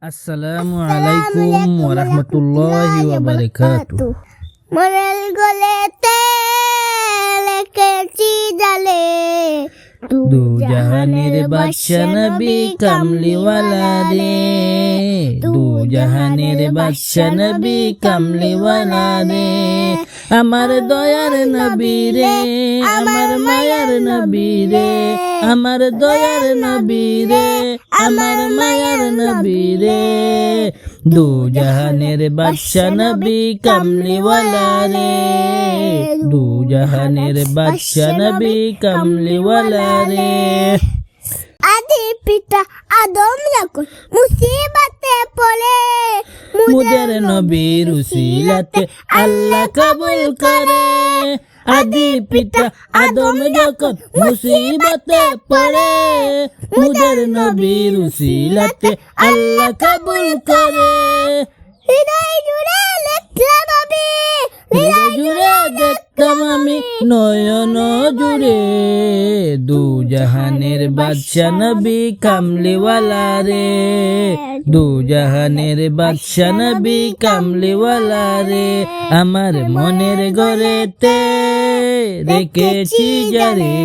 আসসালামু আলাইকুম ওয়া রাহমাতুল্লাহি ওয়া বারাকাতুহু। মনের গলেতে লেখেছি জালে দু জাহানের বাদশা নবী কামলিওয়ালা রে, দু জাহানের বাদশা নবী কামলিওয়ালা রে। আমার দয়ার নবী রে, আমার মায়ার নবী রে, আমার দয়ার নবী রে, আমার মায়ার নবী রে। দু জাহানের বাদশা নবী কামলিওয়ালা রে, দু জাহানের বাদশা নবী কামলিওয়ালা রে। আদি পিতা আদম যখন মুসিবতে পড়ে মুদের নবীর উসিলাতে আল্লাহ কবুল করে। আদি পিতা আদম যখন মুসিবতে পড়ে মুদের নবীর উসিলাতে আল্লাহ কবুল করে। হৃদয় জুড়ে লিখলাম আমি, হৃদয় জুড়ে দেখতাম আমি নয়ন জুড়ে। দু জাহানের বাদশা নবী কামলিওয়ালা রে, দু জাহানের বাদশা নবী কামলিওয়ালা রে। আমার মনের ঘরেতে রেখেছি যারে,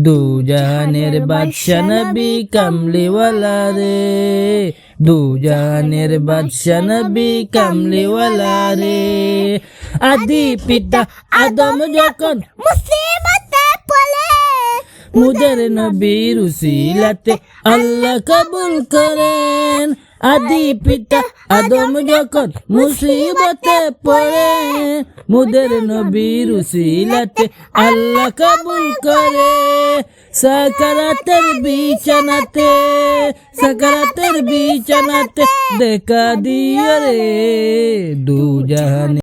দু জাহানের বাদশা নবী কামলিওয়ালা রে, দু জাহানের বাদশা নবী কামলিওয়ালা রে। আদি পিতা আদম যখন মুসিবতে পড়ে মুদের নবীর উসিলাতে আল্লাহ কবুল করেন। আদি পিতা আদম যখন মুসিবতে পড়ে মুদের নবীর উসিলাতে আল্লাহ কবুল করে। সাকারাতের বিছানাতে, সাকারাতের বিছানাতে দেখা দিও রে দু জাহানে।